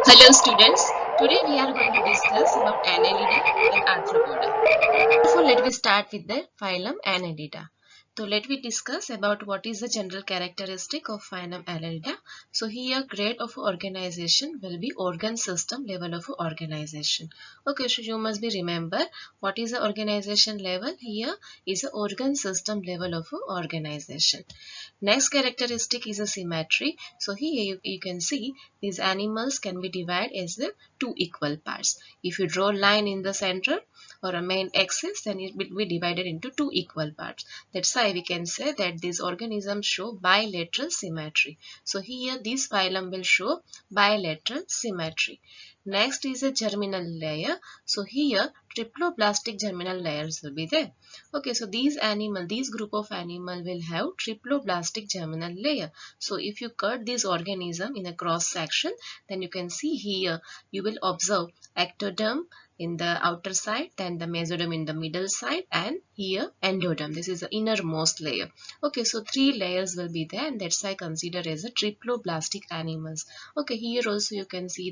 Hello students, today we are going to discuss about Annelida and Arthropoda. Therefore, let me start with the phylum Annelida. So let me discuss about what is the general characteristic of phylum Annelida. So here grade of organization will be organ system level of organization. Okay, so you must be remember what is the organization level. Here is the organ system level of organization. Next characteristic is a symmetry. So here you can see these animals can be divided as the two equal parts. If you draw a line in the center or a main axis, then it will be divided into two equal parts. That's why we can say that these organisms show bilateral symmetry. So here this phylum will show bilateral symmetry. Next is a germinal layer. So here triploblastic germinal layers will be there. Okay, so these group of animal will have triploblastic germinal layer. So if you cut this organism in a cross section, then you can see here you will observe ectoderm in the outer side, then the mesoderm in the middle side, and here endoderm. This is the innermost layer. Okay, so three layers will be there, and that's why I consider as a triploblastic animals. Okay, here also you can see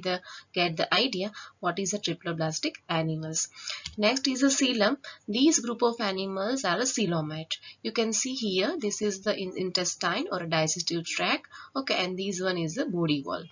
get the idea what is a triploblastic animals. Next is a coelom. These group of animals are a coelomate. You can see here this is the intestine or digestive tract. Okay, and this one is the body wall.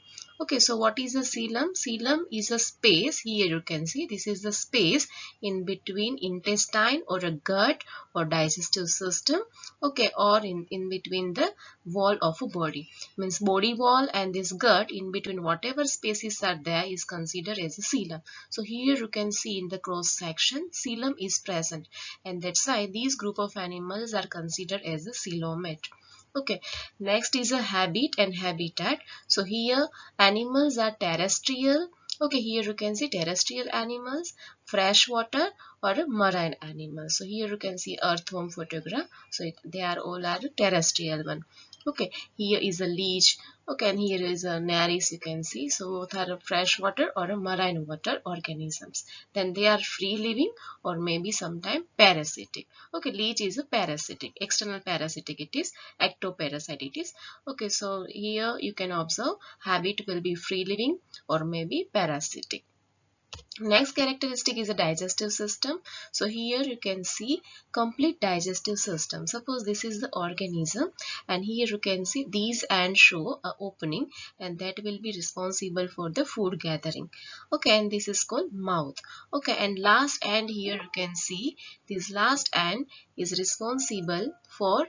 Okay, so what is a coelom? Coelom is a space. Here you can see this is the space in between intestine or a gut or digestive system. Okay, or in between the wall of a body. Means body wall and this gut, in between whatever spaces are there is considered as a coelom. So here you can see in the cross section coelom is present, and that's why these group of animals are considered as a coelomate. Okay, next is a habit and habitat. So here animals are terrestrial. Okay, here you can see terrestrial animals, freshwater or a marine animals. So here you can see earthworm photograph. So they are all are terrestrial one. Okay, here is a leech. Okay, and here is a naris you can see. So both are a freshwater or a marine water organisms. Then they are free living or maybe sometime parasitic. Okay, leech is a parasitic, external parasitic it is, ectoparasite it is. Okay, so here you can observe habit will be free living or maybe parasitic. Next characteristic is a digestive system. So here you can see complete digestive system. Suppose this is the organism, and here you can see these ends show a opening, and that will be responsible for the food gathering. Okay, and this is called mouth. Okay, and last end here you can see this last end is responsible for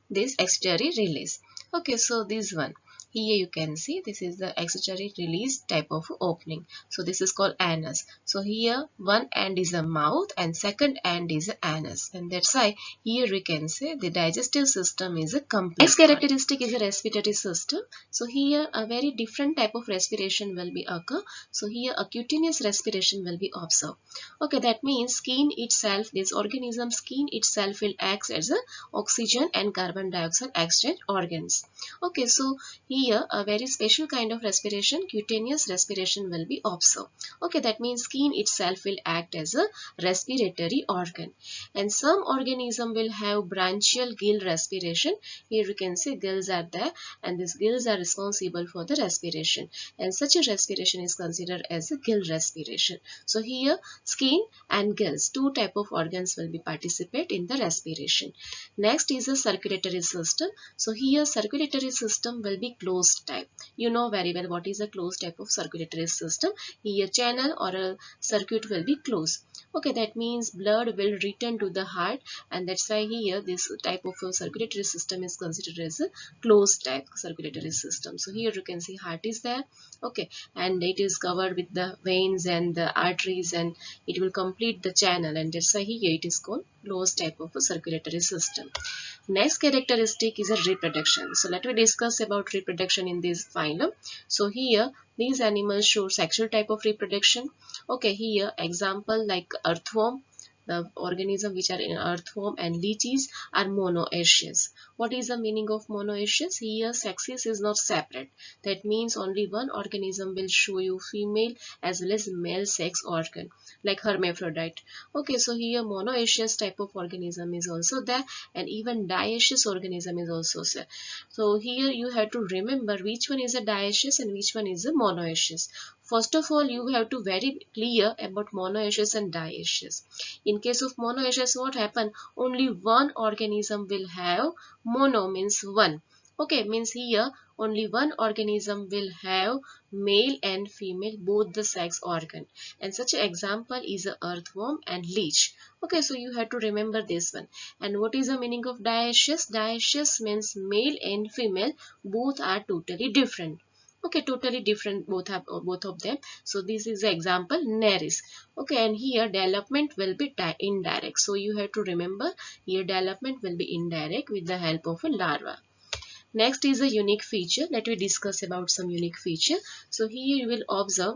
this excretory release. Okay, so this one here you can see this is the excretory release type of opening. So this is called anus. So here one end is a mouth and second end is a anus, and that's why here we can say the digestive system is a complete. Next characteristic is a respiratory system. So here a very different type of respiration will be occur. So here a cutaneous respiration will be observed. Okay, that means skin itself, this organism skin itself will act as a oxygen and carbon dioxide exchange organs. Okay, so here a very special kind of respiration, cutaneous respiration will be observed. Okay, that means skin itself will act as a respiratory organ. And some organism will have branchial gill respiration. Here you can see gills are there, and these gills are responsible for the respiration, and such a respiration is considered as a gill respiration. So here skin and gills, two type of organs will be participate in the respiration. Next is a circulatory system. So here circulatory system will be closed type. You know very well what is a closed type of circulatory system. Here channel or a circuit will be closed. Okay, that means blood will return to the heart, and that's why here this type of circulatory system is considered as a closed type circulatory system. So here you can see heart is there. Okay, and it is covered with the veins and the arteries, and it will complete the channel, and that's why here it is called closed type of a circulatory system. Next characteristic is a reproduction. So let me discuss about reproduction in this phylum. So here these animals show sexual type of reproduction. Okay, here example like earthworm. The organism which are in earthworm and leeches are monoecious. What is the meaning of monoecious? Here sexes is not separate. That means only one organism will show you female as well as male sex organ, like hermaphrodite. Okay, so here monoecious type of organism is also there, and even dioecious organism is also there. So here you have to remember which one is a dioecious and which one is a monoecious. First of all, you have to very clear about monoecious and dioecious. In case of monoecious, what happen? Only one organism will have, mono means one. Okay, means here only one organism will have male and female both the sex organ, and such an example is a earthworm and leech. Okay, so you have to remember this one. And what is the meaning of dioecious? Dioecious means male and female both are totally different. Okay, totally different, both of them. So this is the example Nereis. Okay, and here development will be indirect. So you have to remember here development will be indirect with the help of a larva. Next is a unique feature. Let me discuss about some unique feature. So here you will observe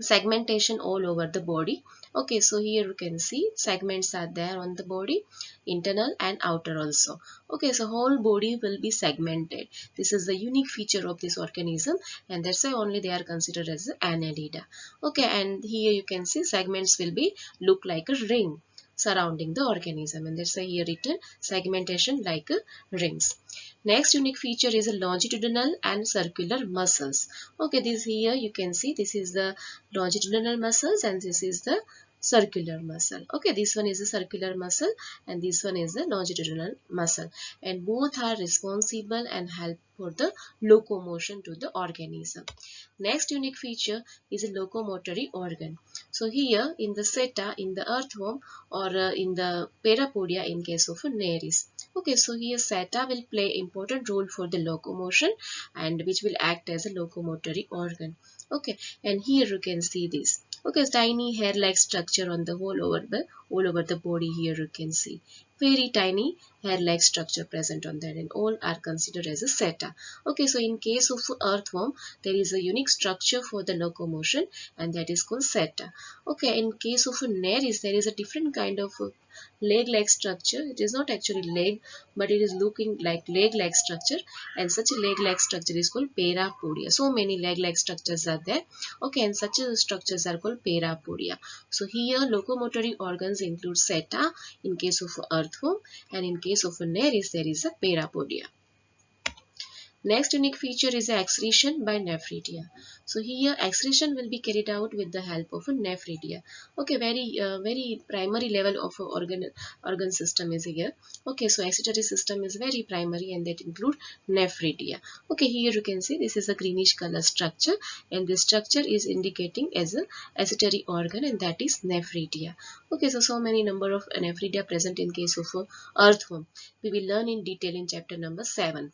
segmentation all over the body. Okay, so here you can see segments are there on the body, internal and outer also. Okay, so whole body will be segmented. This is the unique feature of this organism, and that's why only they are considered as annelida. Okay, and here you can see segments will be look like a ring surrounding the organism, and that's why here written segmentation like rings. Next unique feature is a longitudinal and circular muscles. Okay, this here you can see this is the longitudinal muscles and this is the circular muscle. Okay, this one is a circular muscle and this one is the longitudinal muscle, and both are responsible and help for the locomotion to the organism. Next unique feature is a locomotory organ. So here in the seta, in the earthworm, or in the parapodia in case of a Nereis. Okay, so here seta will play important role for the locomotion and which will act as a locomotory organ. Okay, and here you can see this. Okay, tiny hair-like structure on the all over the body. Here you can see very tiny hair-like structure present on that, and all are considered as a seta. Okay, so in case of earthworm, there is a unique structure for the locomotion, and that is called seta. Okay, in case of a Nereis, there is a different kind of leg-like structure. It is not actually leg, but it is looking like leg-like structure, and such a leg-like structure is called parapodia. So many leg-like structures are there. Okay, and such structures are called parapodia. So here locomotory organs include seta in case of earthworm, and in case of a Nereis there is a parapodia. Next unique feature is excretion by nephridia. So here excretion will be carried out with the help of a nephridia. Okay, very primary level of organ system is here. Okay, so excretory system is very primary and that include nephridia. Okay, here you can see this is a greenish color structure, and this structure is indicating as a excretory organ, and that is nephridia. Okay, so many number of nephridia present in case of earthworm. We will learn in detail in chapter number 7.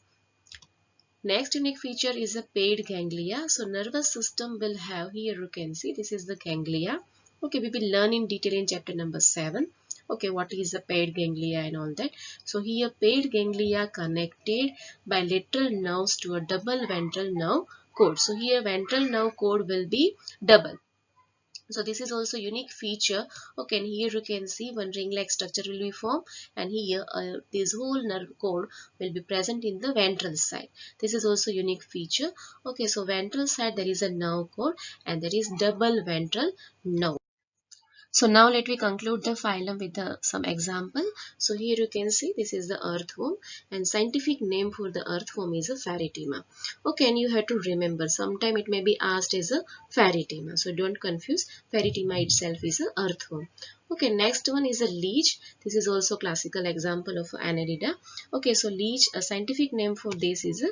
Next unique feature is a paired ganglia. So nervous system will have, here you can see this is the ganglia. Okay, we will learn in detail in chapter number 7. Okay, what is the paired ganglia and all that. So here paired ganglia connected by lateral nerves to a double ventral nerve cord. So here ventral nerve cord will be double. So this is also unique feature. Okay, and here you can see one ring-like structure will be formed, and here this whole nerve cord will be present in the ventral side. This is also unique feature. Okay, so ventral side there is a nerve cord and there is double ventral nerve. So now let me conclude the phylum with some example. So here you can see this is the earthworm, and scientific name for the earthworm is a Pheretima. Okay, and you have to remember sometime it may be asked as a Pheretima. So don't confuse, Pheretima itself is a earthworm. Okay, next one is a leech. This is also classical example of Annelida. Okay, so leech, a scientific name for this is a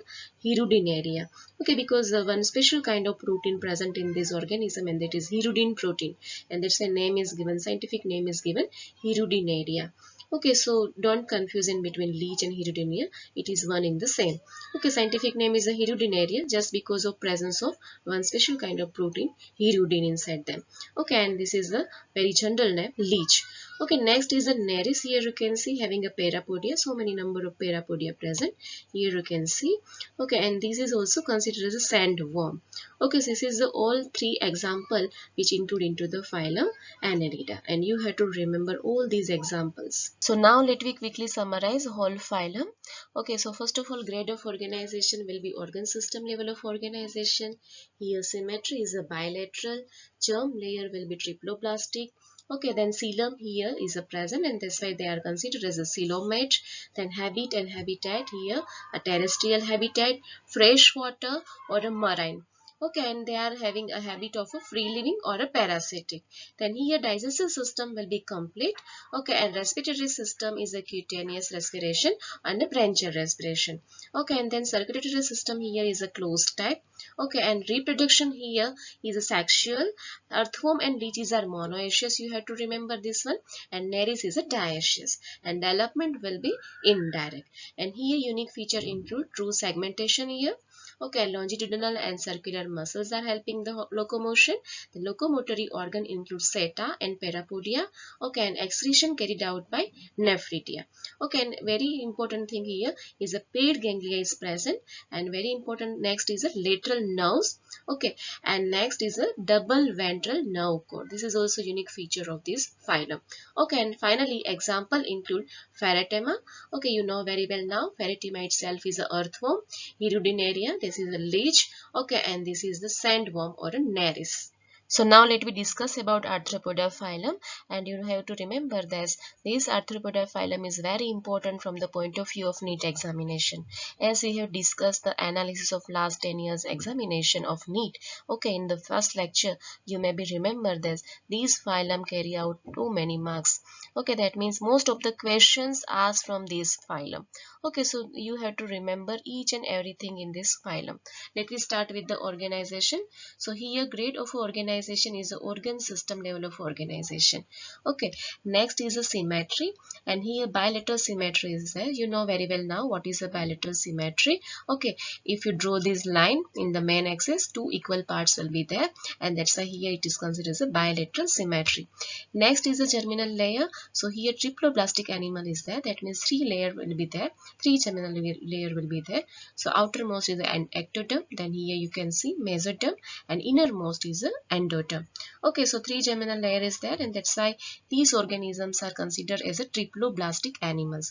Hirudinaria. Okay, because one special kind of protein present in this organism, and that is hirudin protein, and that's a name is given, scientific name is given Hirudinaria. Okay, so don't confuse in between leech and Hirudinia. It is one in the same. Okay, scientific name is a Hirudinaria just because of presence of one special kind of protein, hirudin, inside them. Okay, and this is the very general name, leech. Okay, next is the Nereis. Here you can see having a parapodia. So many number of parapodia present. Here you can see. Okay, and this is also considered as a sandworm. Okay, so this is the all three example which include into the phylum Annelida, and you have to remember all these examples. So now let me quickly summarize whole phylum. Okay, so first of all, grade of organization will be organ system level of organization. Here symmetry is a bilateral. Germ layer will be triploblastic. Okay, then coelom here is a present, and that's why they are considered as a coelomate. Then habit and habitat here, a terrestrial habitat, freshwater or a marine. Okay, and they are having a habit of a free living or a parasitic. Then here digestive system will be complete. Okay, and respiratory system is a cutaneous respiration and a branchial respiration. Okay, and then circulatory system here is a closed type. Okay, and reproduction here is a sexual. Earthworm and leeches are monoecious. You have to remember this one. And Nereis is a dioecious. And development will be indirect. And here unique feature include true segmentation here. Okay, longitudinal and circular muscles are helping the locomotion. The locomotory organ includes seta and parapodia. Okay, and excretion carried out by nephridia. Okay, and very important thing here is a paired ganglia is present, and very important next is a lateral nerves. Okay, and next is a double ventral nerve cord. This is also unique feature of this phylum. Okay, and finally example include Pheretema. Okay, you know very well now Pheretema itself is a earthworm. Hirudinaria, this is a leech. Okay, and this is the sandworm or a Nereis. So now let me discuss about Arthropoda phylum, and you have to remember this Arthropoda phylum is very important from the point of view of NEET examination, as we have discussed the analysis of last 10 years examination of NEET. Okay, in the first lecture you maybe remember these phylum carry out too many marks. Okay, that means most of the questions asked from this phylum. Okay, so you have to remember each and everything in this phylum. Let me start with the organization. So here grade of organization is the organ system level of organization. Okay, next is a symmetry, and here bilateral symmetry is there. You know very well now what is a bilateral symmetry. Okay, if you draw this line in the main axis, two equal parts will be there, and that's why here it is considered as a bilateral symmetry. Next is a germinal layer. So here triploblastic animal is there. That means three layer will be there. Three germinal layer will be there. So outermost is the ectoderm. Then here you can see mesoderm, and innermost is the endoderm. Okay, so three germinal layer is there, and that's why these organisms are considered as a triploblastic animals.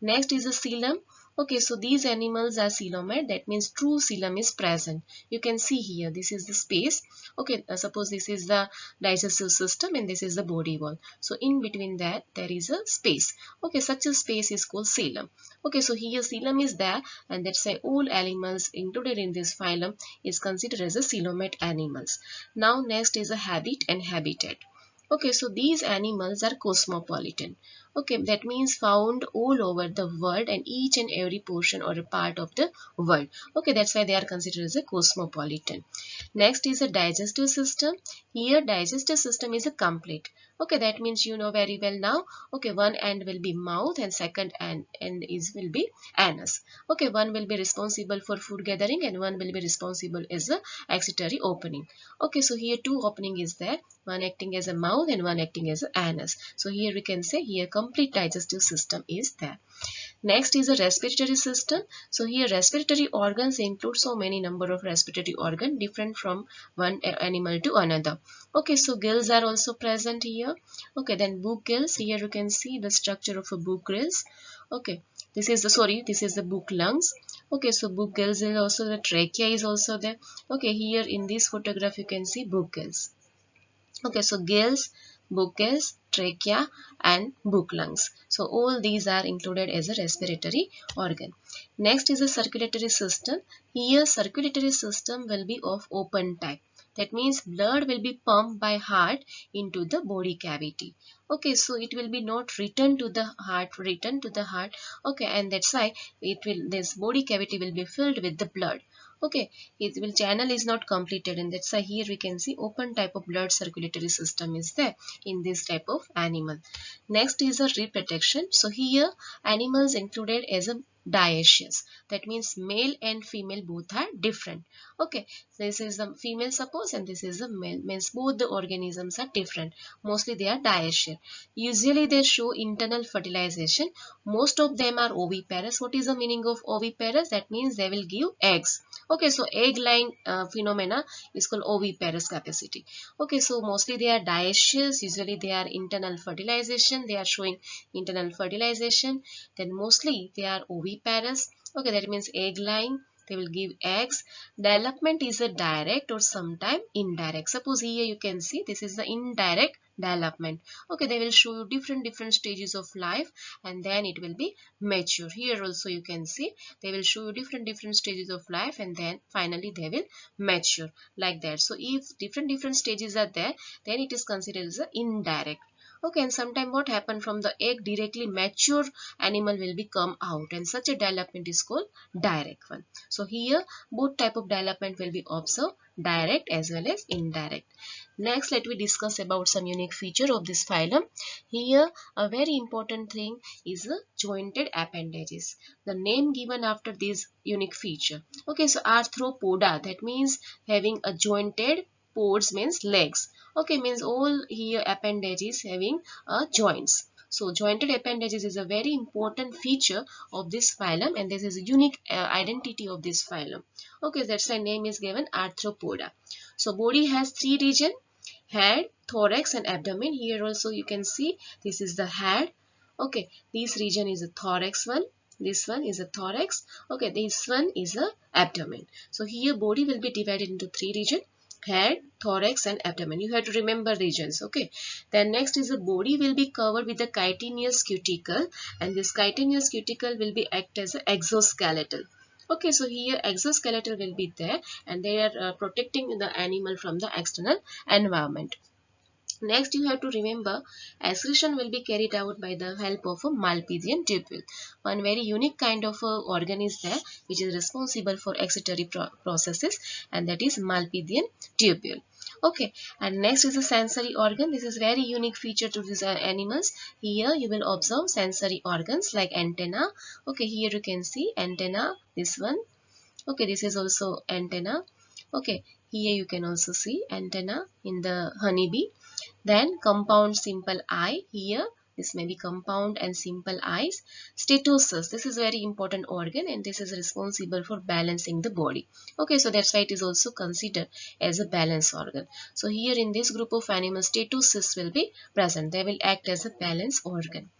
Next is the coelom. Okay, so these animals are coelomate. That means true coelom is present. You can see here, this is the space. Okay, suppose this is the digestive system and this is the body wall. So in between that there is a space. Okay, such a space is called coelom. Okay, so here coelom is there, and that's why all animals included in this phylum is considered as a coelomate animals. Now next is a habit and habitat. Okay, so these animals are cosmopolitan. Okay, that means found all over the world and each and every portion or a part of the world. Okay, that's why they are considered as a cosmopolitan. Next is a digestive system. Here digestive system is a complete. Okay, that means you know very well now. Okay, one end will be mouth and second end will be anus. Okay, one will be responsible for food gathering and one will be responsible as a excretory opening. Okay, so here two opening is there, one acting as a mouth and one acting as an anus. So here we can say here complete digestive system is there. Next is a respiratory system. So here respiratory organs include so many number of respiratory organ different from one animal to another. Okay, so gills are also present here. Okay, then book gills. Here you can see the structure of a book gills. Okay, this is the book lungs. Okay, so book gills is also the trachea is also there. Okay, here in this photograph you can see book gills. Okay, so gills, book gills, trachea and book lungs. So all these are included as a respiratory organ. Next is the circulatory system. Here circulatory system will be of open type. That means blood will be pumped by heart into the body cavity. Okay, so it will be not return to the heart. Okay, and that's why this body cavity will be filled with the blood. Okay, channel is not completed, and that's why here we can see open type of blood circulatory system is there in this type of animal. Next is a reproduction. So here animals included as a dioecious. That means male and female both are different. Okay, this is the female suppose and this is the male, means both the organisms are different. Mostly they are dioecious. Usually they show internal fertilization. Most of them are oviparous. What is the meaning of oviparous? That means they will give eggs. Okay, so egg line phenomena is called oviparous capacity. Okay, so mostly they are dioecious. Usually they are internal fertilization. They are showing internal fertilization. Then mostly they are oviparous. Okay, that means egg line they will give eggs. Development is a direct or sometime indirect. Suppose here you can see this is the indirect development. Okay, they will show you different stages of life, and then it will be mature. Here also you can see they will show you different stages of life, and then finally they will mature, like that. So if different stages are there, then it is considered as a indirect. Okay, and sometime what happened from the egg directly mature animal will be come out, and such a development is called direct one. So here both type of development will be observed, direct as well as indirect. Next, let me discuss about some unique feature of this phylum. Here a very important thing is the jointed appendages, the name given after this unique feature. Okay, so arthropoda, that means having a jointed, pods means legs. Okay, means all here appendages having joints. So jointed appendages is a very important feature of this phylum, and this is a unique identity of this phylum. Okay, that's why name is given arthropoda. So body has three regions: head, thorax and abdomen. Here also you can see this is the head. Okay, this region is a thorax one. This one is a thorax. Okay, this one is a abdomen. So here body will be divided into three regions: head, thorax and abdomen. You have to remember regions. Okay, then next is the body will be covered with the chitinous cuticle, and this chitinous cuticle will be act as an exoskeletal. Okay, so here exoskeletal will be there, and they are protecting the animal from the external environment. Next, you have to remember excretion will be carried out by the help of a Malpighian tubule. One very unique kind of organ is there which is responsible for excretory processes, and that is Malpighian tubule. Okay, and next is a sensory organ. This is very unique feature to these animals. Here you will observe sensory organs like antenna. Okay, here you can see antenna, this one. Okay, this is also antenna. Okay, here you can also see antenna in the honeybee. Then compound simple eye, here this may be compound and simple eyes. Statosus, this is very important organ, and this is responsible for balancing the body. Okay, so that's why it is also considered as a balance organ. So here in this group of animals, statosus will be present. They will act as a balance organ.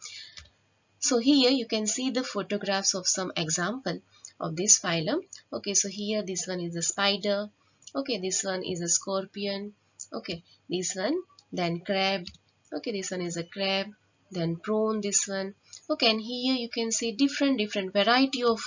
So here you can see the photographs of some example of this phylum. Okay, so here this one is a spider. Okay, this one is a scorpion. Okay, this one, then crab. Okay, this one is a crab, then prawn, this one. Okay, and here you can see different variety of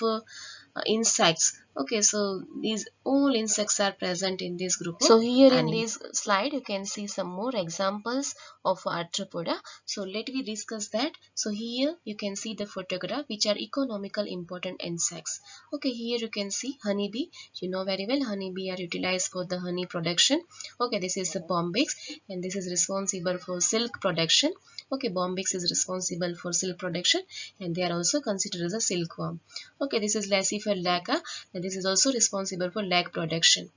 insects. Okay, so these all insects are present in this group. So here in this slide you can see some more examples of arthropoda. So let me discuss that. So here you can see the photograph which are economical important insects. Okay, here you can see honeybee. You know very well honeybee are utilized for the honey production. Okay, this is the bombyx, and this is responsible for silk production. Okay, bombyx is responsible for silk production, and they are also considered as a silkworm. Okay, this is Laccifer lacca, and this is also responsible for lag production.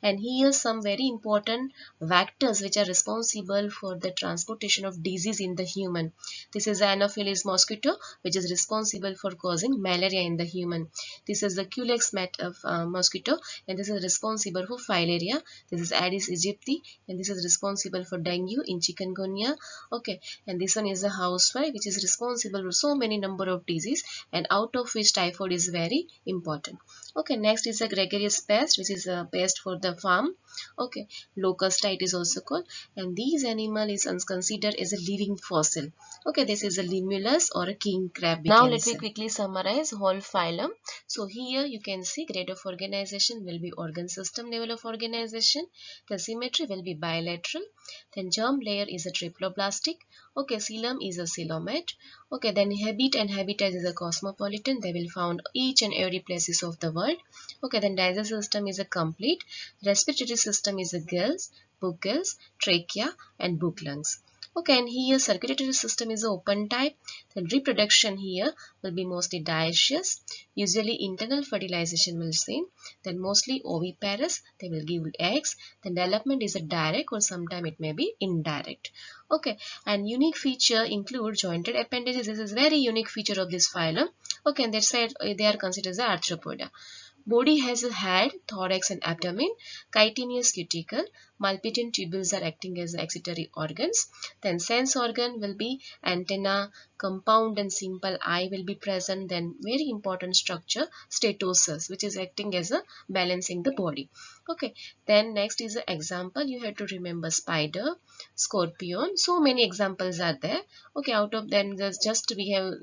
And here some very important vectors which are responsible for the transportation of disease in the human. This is Anopheles mosquito, which is responsible for causing malaria in the human. This is the Culex mosquito, and this is responsible for filaria. This is Aedes aegypti, and this is responsible for dengue in chikungunya. Okay, and this one is the housefly, which is responsible for so many number of disease, and out of which typhoid is very important. Okay, next is a gregarious pest, which is a pest for the farm. Okay, locust it is also called, and these animal is considered as a living fossil. Okay, this is a limulus or a king crab. Now let me quickly summarize whole phylum. So here you can see grade of organization will be organ system level of organization. The symmetry will be bilateral. Then germ layer is a triploblastic. Okay, coelom is a coelomate. Okay, then habit and habitat is a cosmopolitan. They will found each and every places of the world. Okay, then digestive system is a complete. Respiratory system is a gills, book gills, trachea and book lungs. Okay, and here circulatory system is open type. Then reproduction here will be mostly dioecious. Usually internal fertilization will be seen. Then mostly oviparous, they will give eggs. Then development is a direct, or sometime it may be indirect. Okay, and unique feature include jointed appendages. This is very unique feature of this phylum. Okay, and that's why they are considered as arthropoda. Body has a head, thorax and abdomen, chitinous cuticle, palpitant tubules are acting as excretory organs. Then sense organ will be antenna, compound and simple eye will be present. Then very important structure, statosis, which is acting as a balancing the body. Okay, then next is an example. You have to remember spider, scorpion. So many examples are there. Okay, out of them just we have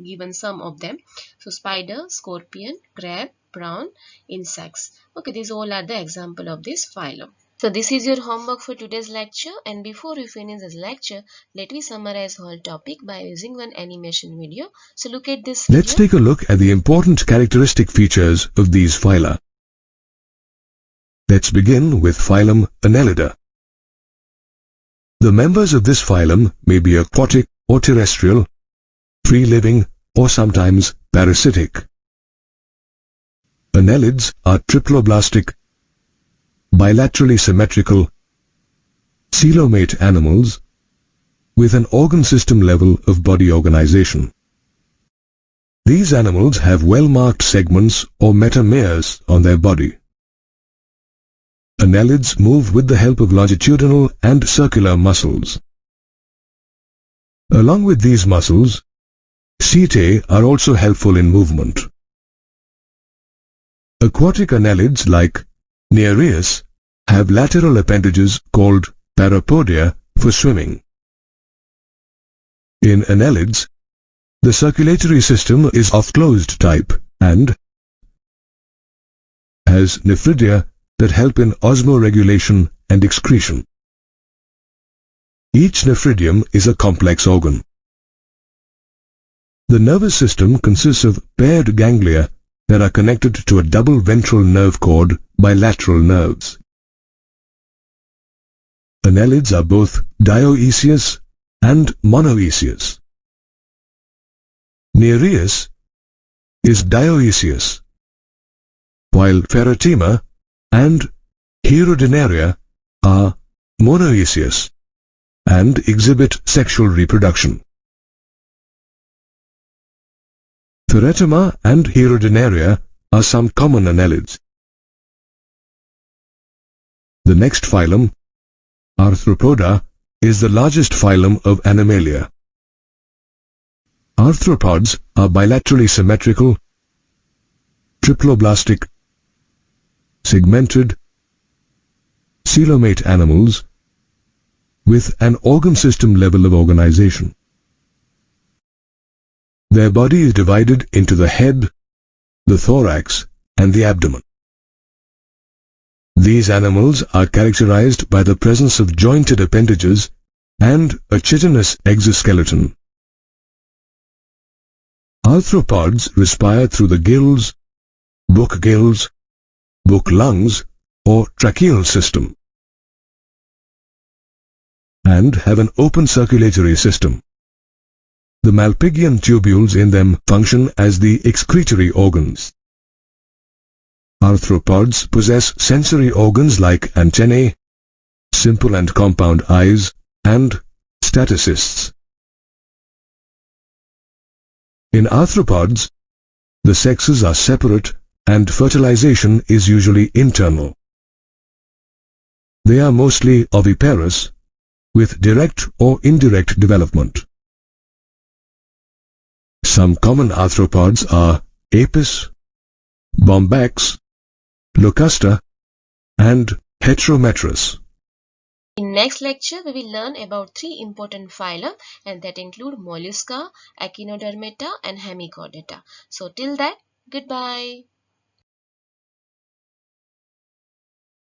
given some of them. So spider, scorpion, crab, prawn, insects. Okay, these all are the example of this phylum. So this is your homework for today's lecture, and before we finish this lecture, let me summarize whole topic by using one animation video. So look at this video. Let's take a look at the important characteristic features of these phyla. Let's begin with phylum Annelida. The members of this phylum may be aquatic or terrestrial, free-living or sometimes parasitic. Annelids are triploblastic, bilaterally symmetrical, coelomate animals with an organ system level of body organization. These animals have well-marked segments or metameres on their body. Annelids move with the help of longitudinal and circular muscles. Along with these muscles, setae are also helpful in movement. Aquatic annelids like Nereus have lateral appendages called parapodia for swimming. In annelids, the circulatory system is of closed type and has nephridia that help in osmoregulation and excretion. Each nephridium is a complex organ. The nervous system consists of paired ganglia that are connected to a double ventral nerve cord by lateral nerves. Annelids are both dioecious and monoecious. Nereus is dioecious, while Pheretima and Hierodinaria are monoecious and exhibit sexual reproduction. Pheretima and Hierodinaria are some common annelids. The next phylum, Arthropoda, is the largest phylum of Animalia. Arthropods are bilaterally symmetrical, triploblastic, segmented, coelomate animals with an organ system level of organization. Their body is divided into the head, the thorax, and the abdomen. These animals are characterized by the presence of jointed appendages and a chitinous exoskeleton. Arthropods respire through the gills, book lungs, or tracheal system, and have an open circulatory system. The Malpighian tubules in them function as the excretory organs. Arthropods possess sensory organs like antennae, simple and compound eyes, and statocysts. In arthropods, the sexes are separate and fertilization is usually internal. They are mostly oviparous, with direct or indirect development. Some common arthropods are Apis, Bombax, Locusta, and Heterometrus. In next lecture, we will learn about 3 important phyla, and that include Mollusca, Echinodermata and Hemichordata. So till that, goodbye.